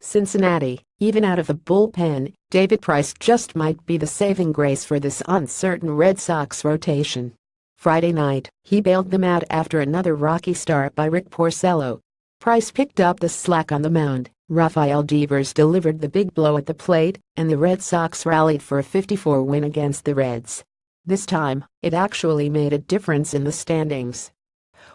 Cincinnati, even out of the bullpen, David Price just might be the saving grace for this uncertain Red Sox rotation. Friday night, he bailed them out after another rocky start by Rick Porcello. Price picked up the slack on the mound, Rafael delivered the big blow at the plate, and the Red Sox rallied for a 54 win against the Reds. This time, it actually made a difference in the standings.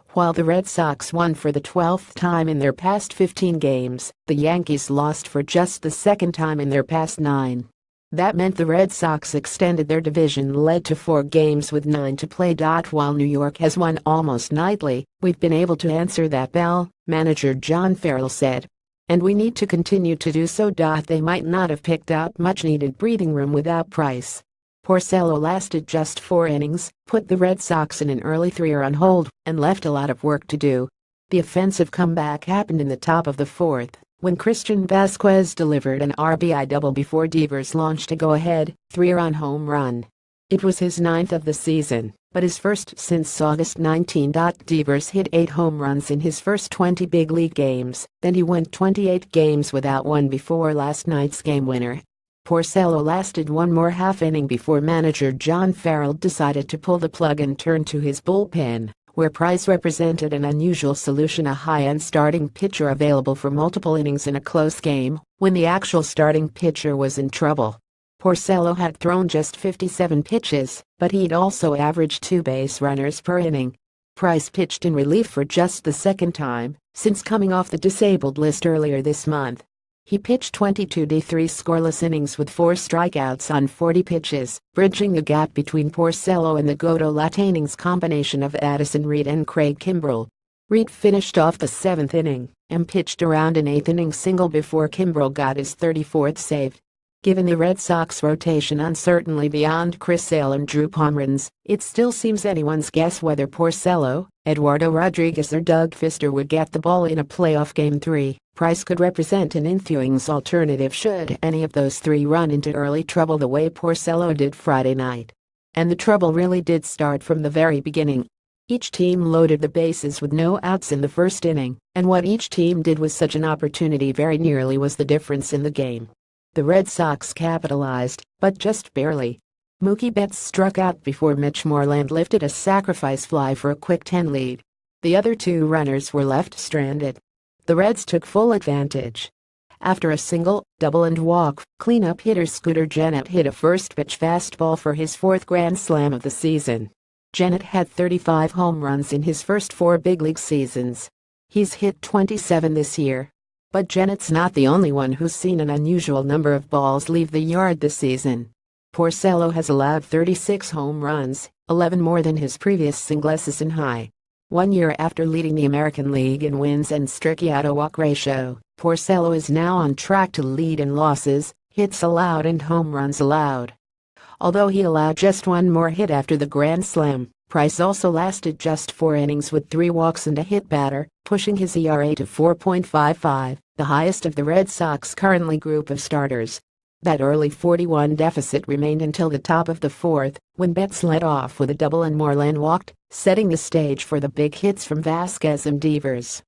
While the Red Sox won for the 12th time in their past 15 games, the Yankees lost for just the second time in their past 9. That meant the Red Sox extended their division lead to 4 games with 9 to play. While New York has won almost nightly, we've been able to answer that bell, manager John Farrell said. And we need to continue to do so. They might not have picked up much needed breathing room without Price. Porcello lasted just 4 innings, put the Red Sox in an early 3-run hold, and left a lot of work to do. The offensive comeback happened in the top of the 4th, when Christian Vasquez delivered an RBI double before Devers launched a go-ahead 3-run home run. It was his 9th of the season, but his first since August 19. Devers hit 8 home runs in his first 20 big league games, then he went 28 games without one before last night's game winner. Porcello lasted one more half inning before manager John Farrell decided to pull the plug and turn to his bullpen, where Price represented an unusual solution, a high-end starting pitcher available for multiple innings in a close game when the actual starting pitcher was in trouble. Porcello had thrown just 57 pitches, but he'd also averaged 2 base runners per inning. Price pitched in relief for just the second time since coming off the disabled list earlier this month. He pitched 22 3 scoreless innings with 4 strikeouts on 40 pitches, bridging the gap between Porcello and the Godot innings combination of Addison Reed and Craig Kimbrell. Reed finished off the 7th inning and pitched around an 8th inning single before Kimbrell got his 34th save. Given the Red Sox rotation uncertainly beyond Chris Sale and Drew Pomeranz, it still seems anyone's guess whether Porcello, Eduardo Rodriguez or Doug Fister would get the ball in a playoff Game 3. Price could represent an infuse alternative should any of those 3 run into early trouble the way Porcello did Friday night. And the trouble really did start from the very beginning. Each team loaded the bases with no outs in the first inning, and what each team did with such an opportunity very nearly was the difference in the game. The Red Sox capitalized, but just barely. Mookie Betts struck out before Mitch Moreland lifted a sacrifice fly for a quick 10 lead. The other 2 runners were left stranded. The Reds took full advantage. After a single, double and walk, cleanup hitter Scooter Gennett hit a first-pitch fastball for his 4th grand slam of the season. Gennett had 35 home runs in his first 4 big league seasons. He's hit 27 this year. But Gennett's not the only one who's seen an unusual number of balls leave the yard this season. Porcello has allowed 36 home runs, 11 more than his previous single season high. 1 year after leading the American League in wins and strikeout-to-walk ratio, Porcello is now on track to lead in losses, hits allowed and home runs allowed. Although he allowed just 1 more hit after the grand slam, Price also lasted just 4 innings with 3 walks and a hit batter, pushing his ERA to 4.55, the highest of the Red Sox currently group of starters. That early 41 deficit remained until the top of the 4th, when Betts led off with a double and Moreland walked, setting the stage for the big hits from Vasquez and Devers.